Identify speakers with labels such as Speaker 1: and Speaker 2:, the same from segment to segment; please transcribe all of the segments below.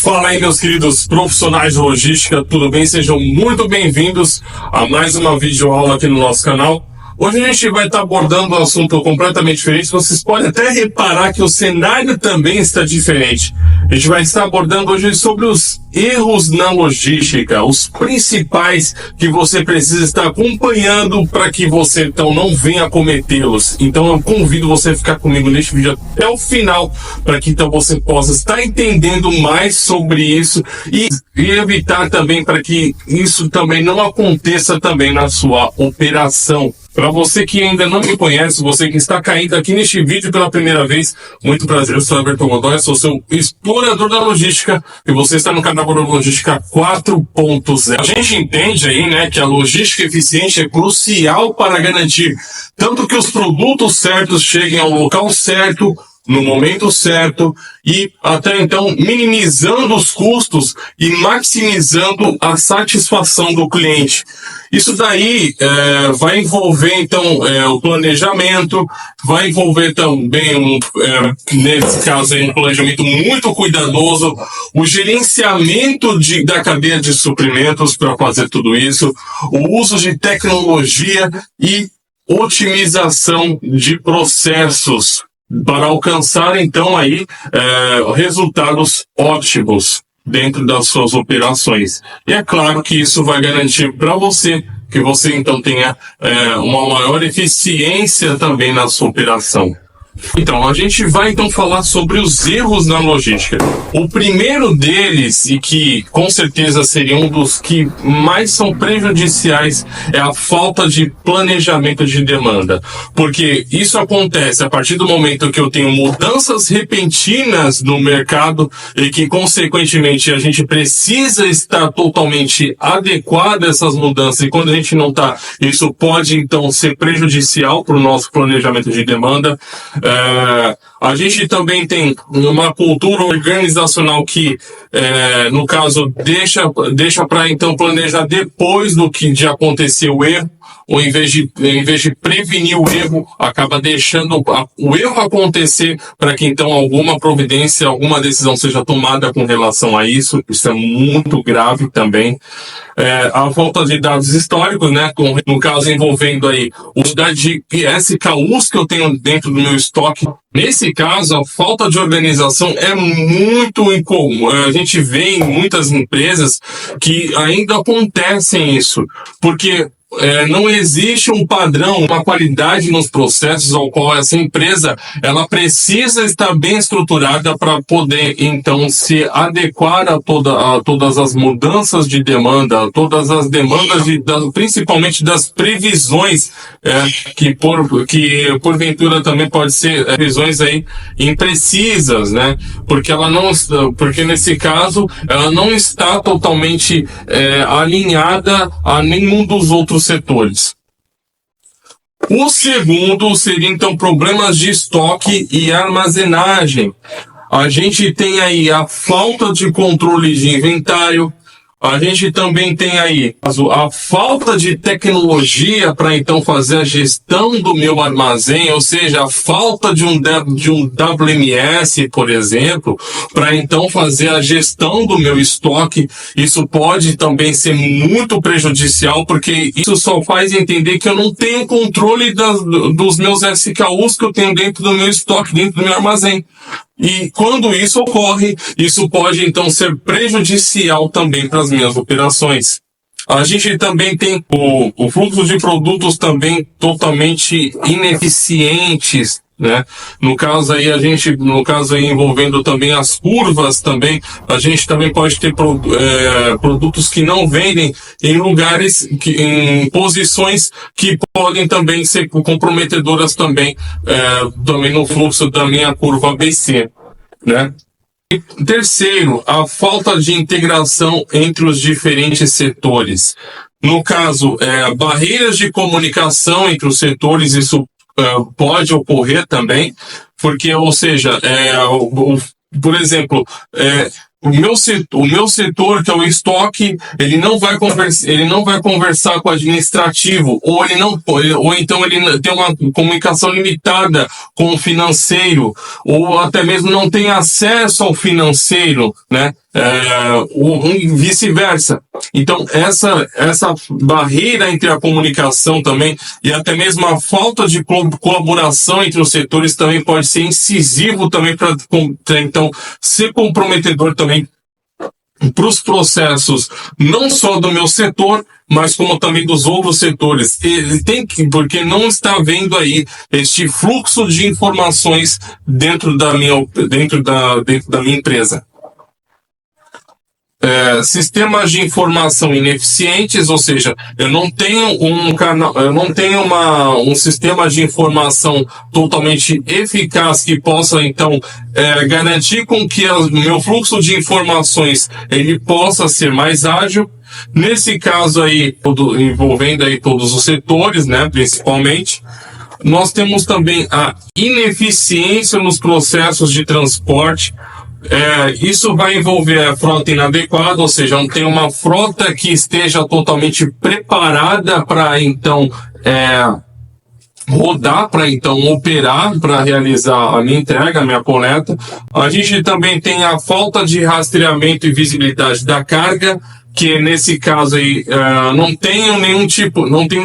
Speaker 1: Fala aí, meus queridos profissionais de logística, tudo bem? Sejam muito bem-vindos a mais uma videoaula aqui no nosso canal. Hoje a gente vai estar abordando um assunto completamente diferente. Vocês podem até reparar que o cenário também está diferente. A gente vai estar abordando hoje sobre os erros na logística, os principais que você precisa estar acompanhando para que você então não venha cometê-los. Então eu convido você a ficar comigo neste vídeo até o final, para que então você possa estar entendendo mais sobre isso e evitar também para que isso também não aconteça também na sua operação. Para você que ainda não me conhece, você que está caindo aqui neste vídeo pela primeira vez, muito prazer, eu sou Everton Godoy, sou seu explorador da logística e você está no canal Logística 4.0. A gente entende aí, né, que a logística eficiente é crucial para garantir tanto que os produtos certos cheguem ao local certo, no momento certo e até então minimizando os custos e maximizando a satisfação do cliente. Isso daí vai envolver então o planejamento, vai envolver também nesse caso aí, um planejamento muito cuidadoso, o gerenciamento da cadeia de suprimentos para fazer tudo isso, o uso de tecnologia e otimização de processos para alcançar então aí resultados ótimos dentro das suas operações. E é claro que isso vai garantir para você que você então tenha uma maior eficiência também na sua operação. Então, a gente vai então falar sobre os erros na logística. O primeiro deles, e que com certeza seria um dos que mais são prejudiciais, é a falta de planejamento de demanda. Porque isso acontece a partir do momento que eu tenho mudanças repentinas no mercado e que, consequentemente, a gente precisa estar totalmente adequado a essas mudanças. E quando a gente não está, isso pode então ser prejudicial para o nosso planejamento de demanda. A gente também tem uma cultura organizacional que, no caso, deixa para então planejar depois do que de acontecer o erro, ou em vez de prevenir o erro, acaba deixando o erro acontecer para que então alguma providência, alguma decisão seja tomada com relação a isso. Isso é muito grave também. A falta de dados históricos, né, no caso envolvendo aí os dados de SKUs que eu tenho dentro do meu estoque. Nesse caso, a falta de organização é muito incomum. A gente vê em muitas empresas que ainda acontecem isso, porque não existe um padrão, uma qualidade nos processos ao qual essa empresa ela precisa estar bem estruturada para poder então se adequar a todas as mudanças de demanda, todas as demandas principalmente das previsões que porventura também pode ser previsões aí imprecisas, né? Porque nesse caso ela não está totalmente alinhada a nenhum dos outros setores. O segundo seria então problemas de estoque e armazenagem. A gente tem aí a falta de controle de inventário. A gente também tem aí a falta de tecnologia para então fazer a gestão do meu armazém, ou seja, a falta de um WMS, por exemplo, para então fazer a gestão do meu estoque. Isso pode também ser muito prejudicial, porque isso só faz entender que eu não tenho controle dos meus SKUs que eu tenho dentro do meu estoque, dentro do meu armazém. E quando isso ocorre, isso pode então ser prejudicial também para as minhas operações. A gente também tem o fluxo de produtos também totalmente ineficientes, né? No caso aí envolvendo também as curvas também, a gente também pode ter produtos que não vendem em lugares, em posições que podem também ser comprometedoras também no fluxo da minha curva ABC, né? E terceiro, a falta de integração entre os diferentes setores. No caso, barreiras de comunicação entre os setores, isso pode ocorrer também, porque, ou seja, por exemplo, o meu setor, que é o estoque, ele não vai conversar com o administrativo, ou então ele tem uma comunicação limitada com o financeiro, ou até mesmo não tem acesso ao financeiro, né? Ou vice-versa. Então, essa barreira entre a comunicação também, e até mesmo a falta de colaboração entre os setores também pode ser incisivo também para então ser comprometedor também para os processos, não só do meu setor, mas como também dos outros setores. Ele tem que, porque não está vendo aí este fluxo de informações dentro da minha empresa. Sistemas de informação ineficientes, ou seja, eu não tenho um sistema de informação totalmente eficaz que possa então garantir com que o meu fluxo de informações ele possa ser mais ágil. Nesse caso aí, envolvendo aí todos os setores, né, principalmente. Nós temos também a ineficiência nos processos de transporte. Isso vai envolver a frota inadequada, ou seja, não tem uma frota que esteja totalmente preparada para então rodar, para então operar, para realizar a minha entrega, a minha coleta. A gente também tem a falta de rastreamento e visibilidade da carga, que nesse caso aí não tenho um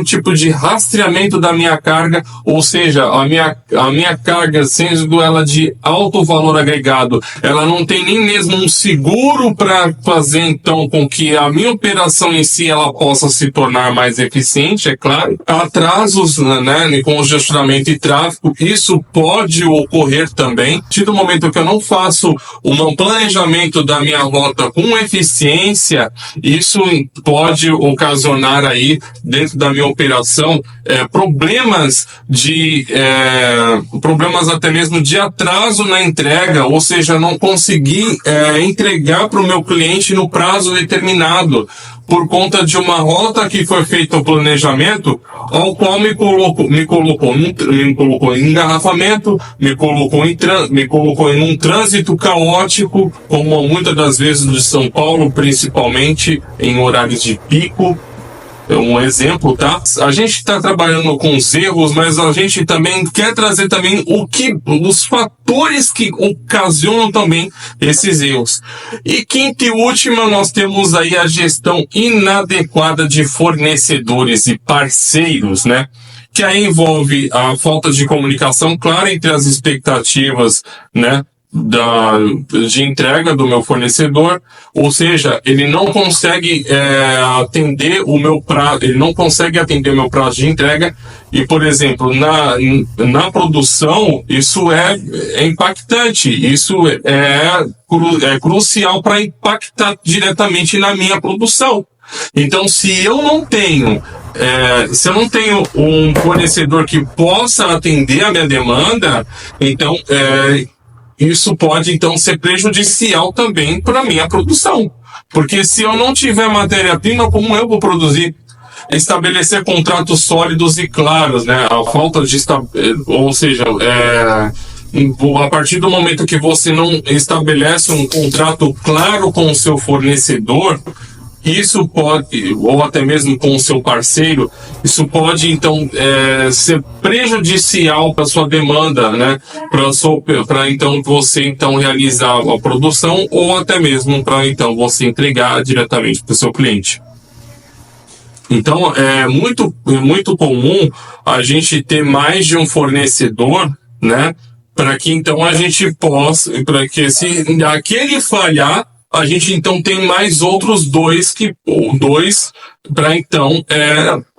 Speaker 1: tipo de rastreamento da minha carga, ou seja, a minha carga, sendo ela de alto valor agregado, ela não tem nem mesmo um seguro para fazer então com que a minha operação em si ela possa se tornar mais eficiente, é claro. Atrasos, né, congestionamento e tráfego, isso pode ocorrer também. A partir do momento que eu não faço um planejamento da minha rota com eficiência, isso pode ocasionar aí, dentro da minha operação, problemas até mesmo de atraso na entrega, ou seja, não conseguir entregar para o meu cliente no prazo determinado, por conta de uma rota que foi feita o planejamento, ao qual me colocou em engarrafamento, me colocou em um trânsito caótico, como muitas das vezes de São Paulo, principalmente em horários de pico. É um exemplo, tá? A gente está trabalhando com os erros, mas a gente também quer trazer também os fatores que ocasionam também esses erros. E quinta e última, nós temos aí a gestão inadequada de fornecedores e parceiros, né? Que aí envolve a falta de comunicação clara entre as expectativas, né, de entrega do meu fornecedor, ou seja, ele não consegue atender o meu prazo, ele não consegue atender o meu prazo de entrega. E, por exemplo, na produção, isso é impactante, isso é crucial para impactar diretamente na minha produção. Então, se eu não tenho um fornecedor que possa atender a minha demanda, então isso pode então ser prejudicial também para a minha produção. Porque se eu não tiver matéria-prima, como eu vou produzir? Estabelecer contratos sólidos e claros, né? A falta de ou seja, a partir do momento que você não estabelece um contrato claro com o seu fornecedor, isso pode, ou até mesmo com o seu parceiro, isso pode então ser prejudicial para sua demanda, né? Para então você então realizar a produção, ou até mesmo para então você entregar diretamente para o seu cliente. Então é muito comum a gente ter mais de um fornecedor, né? Para que então a gente possa, para que se aquele falhar, a gente então tem mais outros dois para então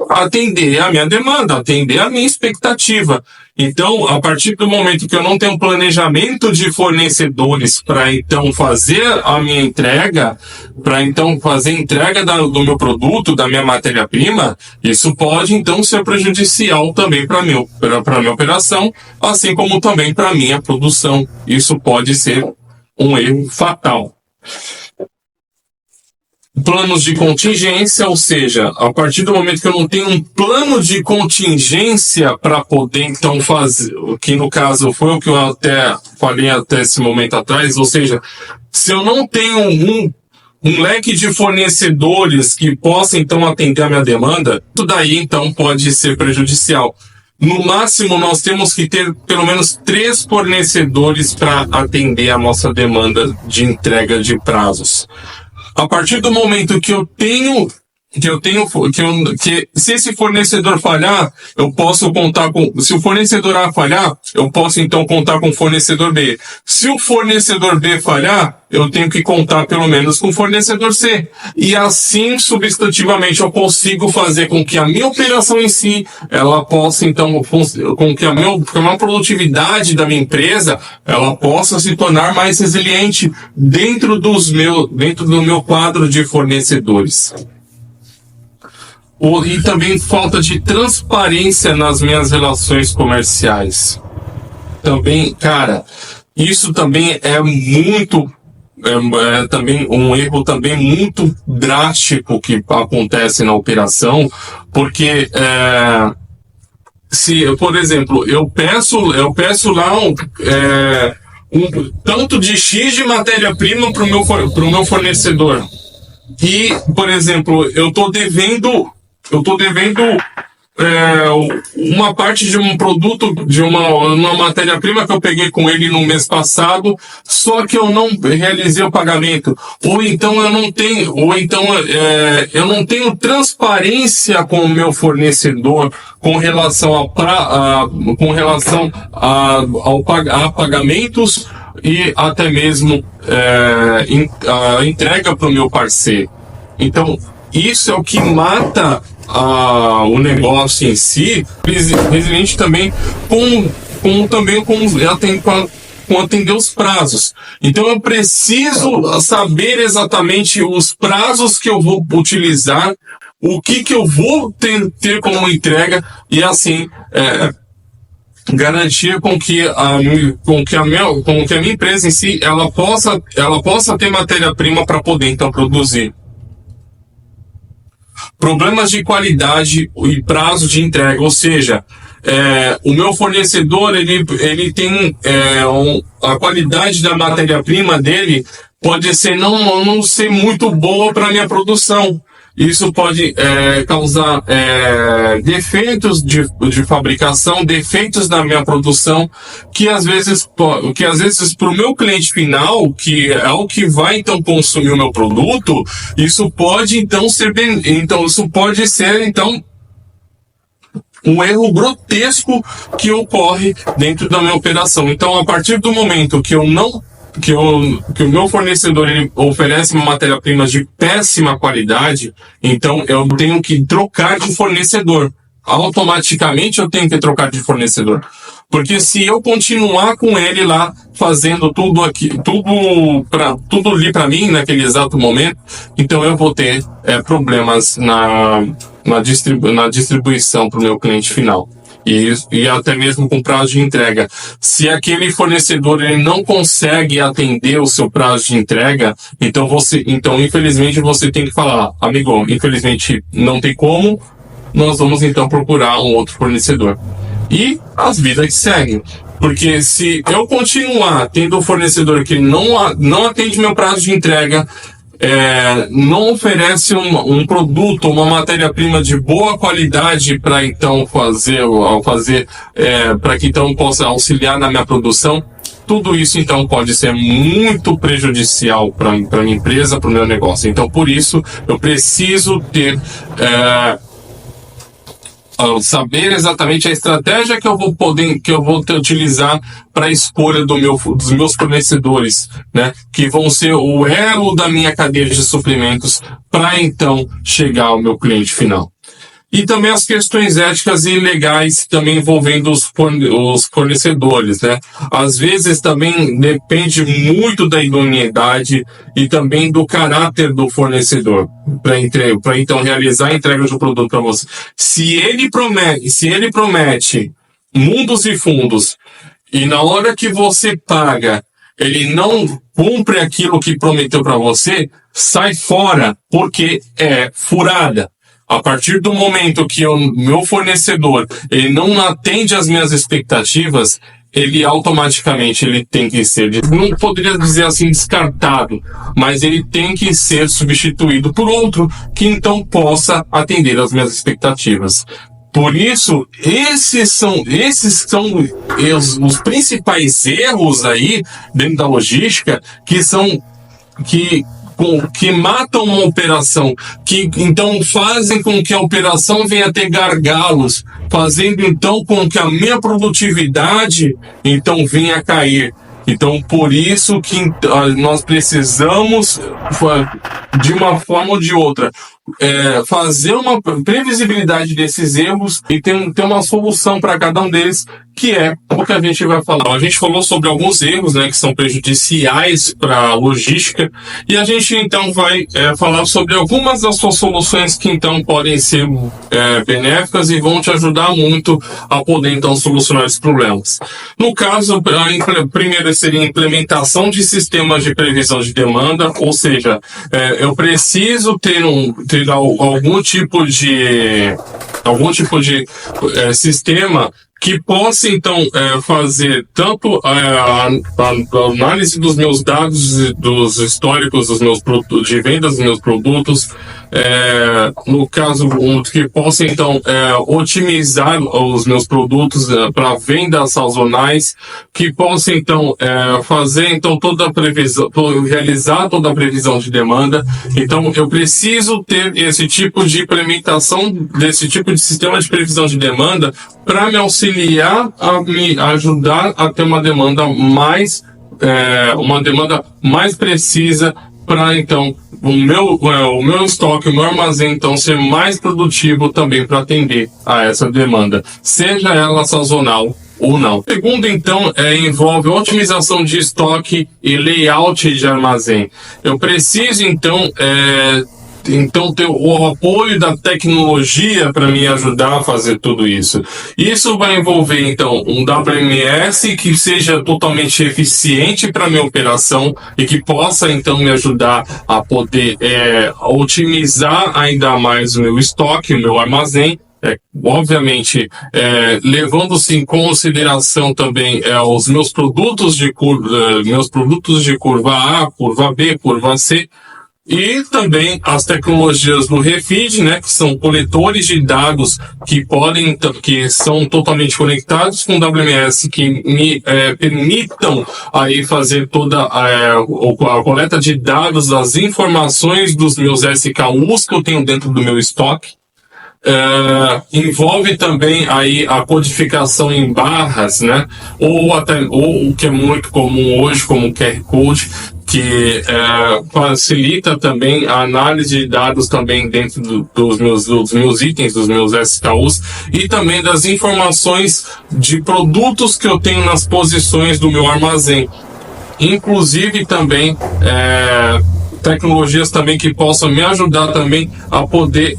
Speaker 1: atender a minha demanda, atender a minha expectativa. Então, a partir do momento que eu não tenho um planejamento de fornecedores para então fazer a minha entrega, para então fazer a entrega do meu produto, da minha matéria-prima, isso pode então ser prejudicial também para minha operação, assim como também para minha produção. Isso pode ser um erro fatal. planos de contingência, ou seja, a partir do momento que eu não tenho um plano de contingência para poder então fazer, que no caso foi o que eu até falei até esse momento atrás, ou seja, se eu não tenho um leque de fornecedores que possa então atender a minha demanda, tudo daí então pode ser prejudicial. No máximo, nós temos que ter pelo menos 3 fornecedores para atender a nossa demanda de entrega de prazos. A partir do momento que se esse fornecedor falhar, eu posso contar com, se o fornecedor A falhar, eu posso então contar com o fornecedor B. Se o fornecedor B falhar, eu tenho que contar pelo menos com o fornecedor C. E assim, substantivamente, eu consigo fazer com que a minha operação em si, ela possa então, com que a minha produtividade da minha empresa, ela possa se tornar mais resiliente dentro do meu quadro de fornecedores. E também falta de transparência nas minhas relações comerciais. Também, cara, isso também é também um erro também muito drástico que acontece na operação, porque se, por exemplo, eu peço lá um tanto de X de matéria-prima pro meu fornecedor. E, por exemplo, eu tô devendo uma parte de um produto, de uma matéria-prima que eu peguei com ele no mês passado, só que eu não realizei o pagamento. Ou então eu não tenho transparência com o meu fornecedor com relação a pagamentos e até mesmo a entrega para o meu parceiro. Então, isso é o que mata o negócio em si, resiliente também com atender os prazos. Então eu preciso saber exatamente os prazos que eu vou utilizar, o que eu vou ter como entrega, e assim garantir com que a minha empresa em si ela possa ter matéria-prima para poder então produzir. Problemas de qualidade e prazo de entrega, ou seja, o meu fornecedor ele tem a qualidade da matéria-prima dele pode ser não ser muito boa para minha produção. Isso pode causar defeitos de fabricação, defeitos na minha produção, que às vezes para o meu cliente final, que é o que vai então consumir o meu produto, isso pode então ser um erro grotesco que ocorre dentro da minha operação. Então, a partir do momento que o meu fornecedor ele oferece uma matéria-prima de péssima qualidade, então eu tenho que trocar de fornecedor. Automaticamente eu tenho que trocar de fornecedor. Porque se eu continuar com ele lá, fazendo tudo ali para mim, naquele exato momento, então eu vou ter problemas na distribuição para o meu cliente final. E até mesmo com prazo de entrega. Se aquele fornecedor ele não consegue atender o seu prazo de entrega, então infelizmente você tem que falar, amigo, infelizmente não tem como, nós vamos então procurar um outro fornecedor. E as vidas que seguem. Porque se eu continuar tendo um fornecedor que não atende meu prazo de entrega, não oferece um produto, uma matéria-prima de boa qualidade para então para que então possa auxiliar na minha produção, tudo isso então pode ser muito prejudicial para minha empresa, para o meu negócio. Então por isso eu preciso ter saber exatamente a estratégia que eu vou utilizar para a escolha dos meus fornecedores, né? Que vão ser o elo da minha cadeia de suprimentos para então chegar ao meu cliente final. E também as questões éticas e legais também envolvendo os fornecedores, né? Às vezes também depende muito da idoneidade e também do caráter do fornecedor para então realizar a entrega do produto para você. Se ele promete mundos e fundos e na hora que você paga ele não cumpre aquilo que prometeu para você, sai fora, porque é furada. A partir do momento que o meu fornecedor ele não atende às minhas expectativas, ele automaticamente ele tem que ser, não poderia dizer assim descartado, mas ele tem que ser substituído por outro que então possa atender às minhas expectativas. Por isso, esses são os principais erros aí dentro da logística que matam uma operação, que então fazem com que a operação venha a ter gargalos, fazendo então com que a minha produtividade então venha a cair. Então, por isso que nós precisamos, de uma forma ou de outra, fazer uma previsibilidade desses erros e ter uma solução para cada um deles, que é o que a gente vai falar. A gente falou sobre alguns erros, né, que são prejudiciais para a logística, e a gente então vai falar sobre algumas das suas soluções que então podem ser benéficas e vão te ajudar muito a poder então solucionar esses problemas. No caso, primeiro seria a implementação de sistemas de previsão de demanda, ou seja, eu preciso ter algum tipo de sistema que possa, então, fazer tanto a análise dos meus dados, dos históricos dos meus produtos, de vendas dos meus produtos, no caso, que possa, então, otimizar os meus produtos para vendas sazonais, que possa, então, fazer, então, toda a previsão, realizar toda a previsão de demanda. Então, eu preciso ter esse tipo de implementação desse tipo de sistema de previsão de demanda para me auxiliar a me ajudar a ter uma demanda mais precisa, para então o meu estoque, o meu armazém então ser mais produtivo também para atender a essa demanda, seja ela sazonal ou não. Segundo, então, envolve otimização de estoque e layout de armazém. Eu preciso, então ter o apoio da tecnologia para me ajudar a fazer tudo isso. Isso vai envolver, então, um WMS que seja totalmente eficiente para minha operação e que possa, então, me ajudar a poder otimizar ainda mais o meu estoque, o meu armazém. Obviamente, levando-se em consideração também os meus produtos de curva A, curva B, curva C, e também as tecnologias do Refeed, né, que são coletores de dados que são totalmente conectados com o WMS, que me permitam aí fazer toda a coleta de dados das informações dos meus SKUs que eu tenho dentro do meu estoque. Envolve também aí a codificação em barras, né, ou o que é muito comum hoje como o QR Code, que facilita também a análise de dados também dentro dos meus itens, dos meus SKUs, e também das informações de produtos que eu tenho nas posições do meu armazém. Inclusive também tecnologias também que possam me ajudar também a poder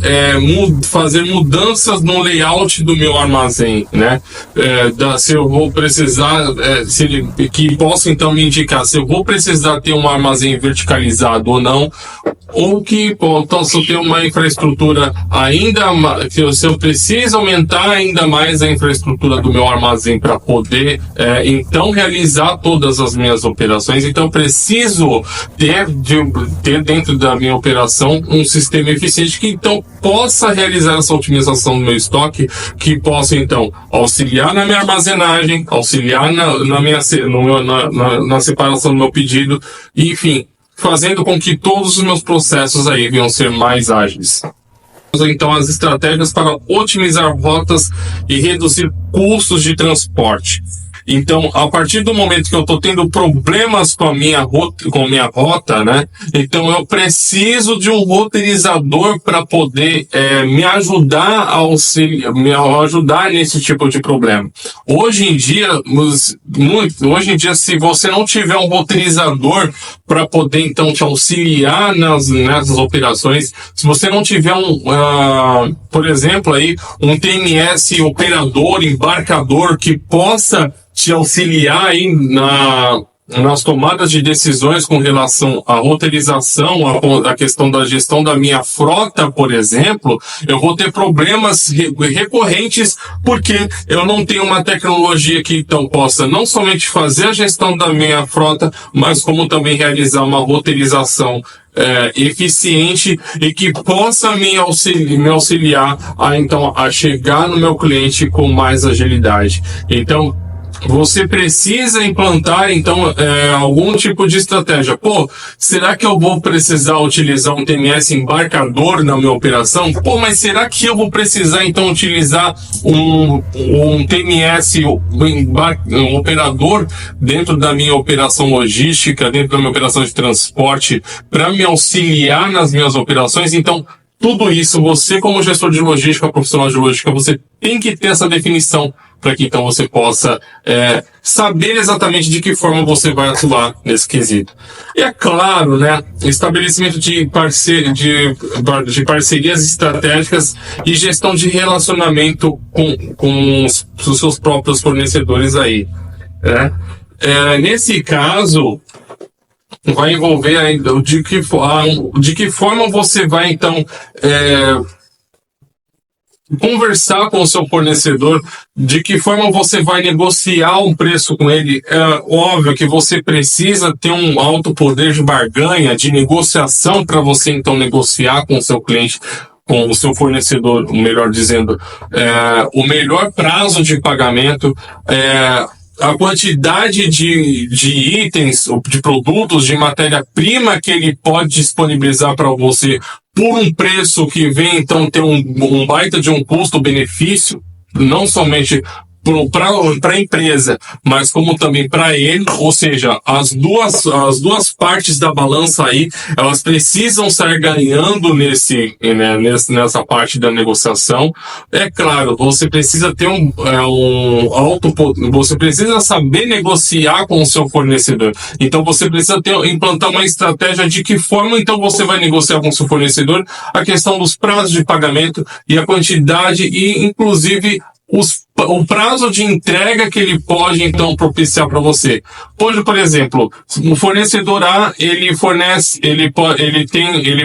Speaker 1: fazer mudanças no layout do meu armazém, né? Se eu vou precisar, que possa então me indicar se eu vou precisar ter um armazém verticalizado ou não, ou que possa ter uma infraestrutura se eu preciso aumentar ainda mais a infraestrutura do meu armazém para poder então realizar todas as minhas operações. Então eu preciso ter dentro da minha operação um sistema eficiente que então possa realizar essa otimização do meu estoque, que possa então auxiliar na minha armazenagem, auxiliar na separação do meu pedido, enfim, fazendo com que todos os meus processos aí venham ser mais ágeis. Então, as estratégias para otimizar rotas e reduzir custos de transporte. Então, a partir do momento que eu estou tendo problemas com a minha rota, né? Então, eu preciso de um roteirizador para poder me ajudar nesse tipo de problema. Hoje em dia, se você não tiver um roteirizador para poder então te auxiliar nessas operações, se você não tiver por exemplo, aí um TMS operador, embarcador que possa te auxiliar aí nas tomadas de decisões com relação à roteirização, a questão da gestão da minha frota, por exemplo, eu vou ter problemas recorrentes porque eu não tenho uma tecnologia que então possa não somente fazer a gestão da minha frota, mas como também realizar uma roteirização eficiente e que possa me auxiliar a chegar no meu cliente com mais agilidade. Então, você precisa implantar, então, algum tipo de estratégia. Pô, será que eu vou precisar utilizar um TMS embarcador na minha operação? Pô, mas será que eu vou precisar, então, utilizar um TMS um operador dentro da minha operação logística, dentro da minha operação de transporte, para me auxiliar nas minhas operações? Então, tudo isso, você como gestor de logística, profissional de logística, você tem que ter essa definição para que então você possa saber exatamente de que forma você vai atuar nesse quesito. E é claro, né, estabelecimento de parcerias estratégicas e gestão de relacionamento com os seus próprios fornecedores aí, né? Nesse caso, vai envolver ainda de que forma você vai então conversar com o seu fornecedor, de que forma você vai negociar um preço com ele. É óbvio que você precisa ter um alto poder de barganha, de negociação, para você então negociar com o seu cliente, com o seu fornecedor, melhor dizendo, o melhor prazo de pagamento, a quantidade de itens, de produtos, de matéria-prima que ele pode disponibilizar para você por um preço que vem, então, ter um baita de um custo-benefício, não somente para a empresa, mas como também para ele, ou seja, as duas partes da balança aí, elas precisam estar ganhando nessa parte da negociação. É claro, você precisa ter você precisa saber negociar com o seu fornecedor. Então você precisa implantar uma estratégia de que forma então você vai negociar com o seu fornecedor a questão dos prazos de pagamento e a quantidade e inclusive o prazo de entrega que ele pode, então, propiciar para você. Pode, por exemplo, o fornecedor A, ele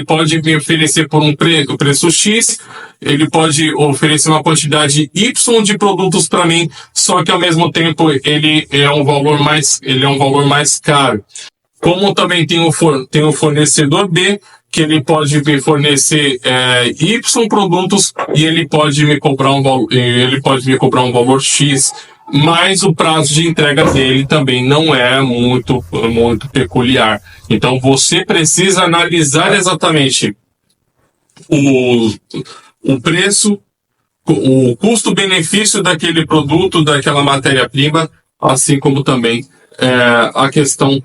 Speaker 1: pode me oferecer por um preço X, ele pode oferecer uma quantidade Y de produtos para mim, só que ao mesmo tempo ele é um valor mais caro. Como também tem o fornecedor B, que ele pode me fornecer Y produtos e ele pode me cobrar um valor X, mas o prazo de entrega dele também não é muito peculiar. Então você precisa analisar exatamente o preço, o custo-benefício daquele produto, daquela matéria-prima, assim como também a questão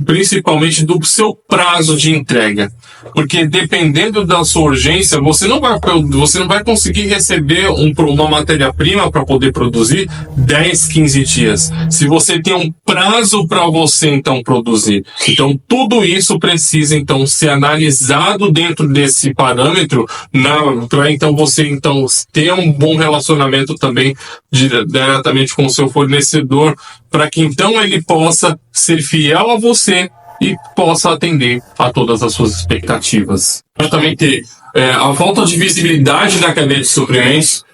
Speaker 1: principalmente do seu prazo de entrega, porque dependendo da sua urgência, você não vai conseguir receber uma matéria-prima para poder produzir 10, 15 dias. Se você tem um prazo para você então produzir, então tudo isso precisa então ser analisado dentro desse parâmetro para então você então ter um bom relacionamento também diretamente com o seu fornecedor, para que então ele possa ser fiel a você e possa atender a todas as suas expectativas. Também ter a falta de visibilidade na cadeia de suprimentos.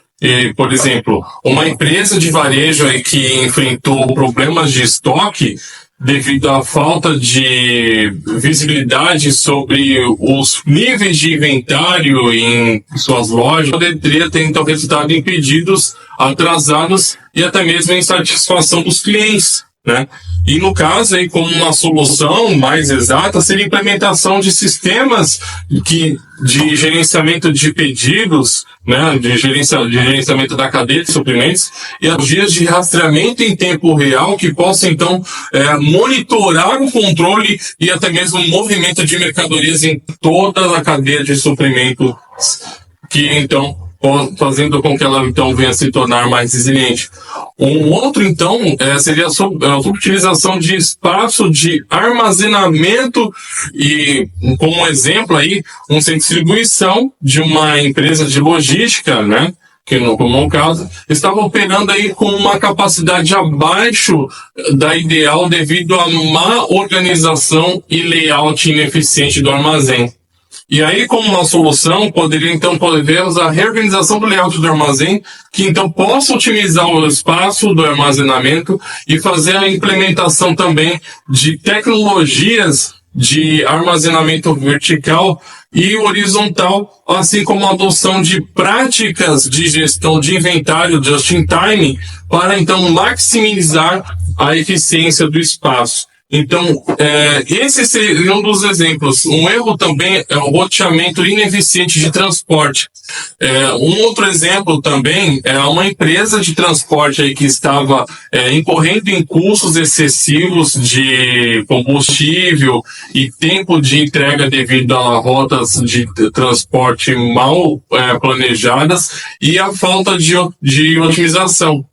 Speaker 1: Por exemplo, uma empresa de varejo aí que enfrentou problemas de estoque devido à falta de visibilidade sobre os níveis de inventário em suas lojas, poderia ter então resultado em pedidos atrasados e até mesmo em insatisfação dos clientes, né? E no caso aí, como uma solução mais exata, seria a implementação de sistemas de gerenciamento de pedidos, né, de gerenciamento da cadeia de suprimentos e as dias de rastreamento em tempo real que possam então monitorar o controle e até mesmo o movimento de mercadorias em toda a cadeia de suprimentos, que então fazendo com que ela então venha se tornar mais resiliente. Um outro então seria a subutilização de espaço de armazenamento e, como exemplo aí, um centro de distribuição de uma empresa de logística, né? que no comum caso, estava operando aí com uma capacidade abaixo da ideal devido à má organização e layout ineficiente do armazém. E aí, como uma solução, poderia então podermos a reorganização do layout do armazém, que então possa otimizar o espaço do armazenamento e fazer a implementação também de tecnologias de armazenamento vertical e horizontal, assim como a adoção de práticas de gestão de inventário just-in-time para então maximizar a eficiência do espaço. Então, esse seria um dos exemplos. Um erro também é o roteamento ineficiente de transporte. Um outro exemplo também é uma empresa de transporte aí que estava incorrendo em custos excessivos de combustível e tempo de entrega devido a rotas de transporte mal planejadas e a falta de otimização.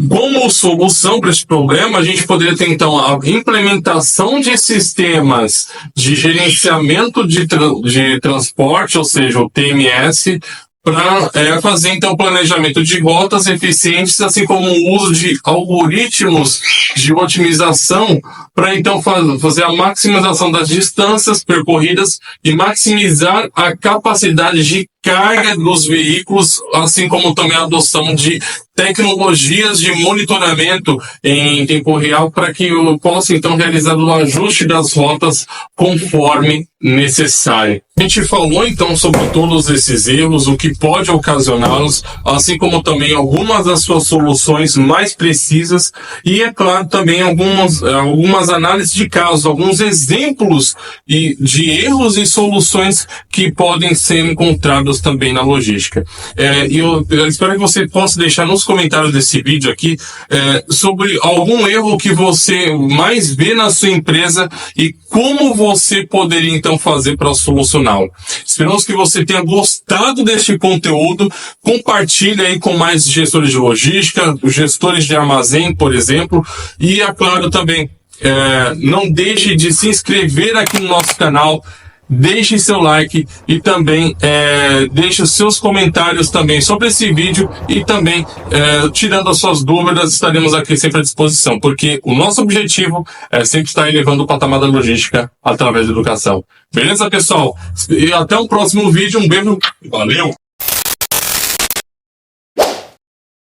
Speaker 1: Como solução para esse problema, a gente poderia ter, então, a implementação de sistemas de gerenciamento de transporte, ou seja, o TMS, para fazer, então, planejamento de rotas eficientes, assim como o uso de algoritmos de otimização para, então, fazer a maximização das distâncias percorridas e maximizar a capacidade de carga dos veículos, assim como também a adoção de tecnologias de monitoramento em tempo real para que eu possa, então, realizar o ajuste das rotas conforme necessário. A gente falou, então, sobre todos esses erros, o que pode ocasioná-los, assim como também algumas das suas soluções mais precisas e, é claro, também algumas análises de casos, alguns exemplos de erros e soluções que podem ser encontrados também na logística. E eu espero que você possa deixar nos comentários desse vídeo aqui sobre algum erro que você mais vê na sua empresa e como você poderia então fazer para solucioná-lo. Esperamos que você tenha gostado deste conteúdo. Compartilhe aí com mais gestores de logística, gestores de armazém, por exemplo, e é claro também, não deixe de se inscrever aqui no nosso canal. Deixe seu like e também deixe os seus comentários também sobre esse vídeo e também tirando as suas dúvidas, estaremos aqui sempre à disposição, porque o nosso objetivo é sempre estar elevando o patamar da logística através da educação. Beleza, pessoal? E até o próximo vídeo. Um beijo. Valeu!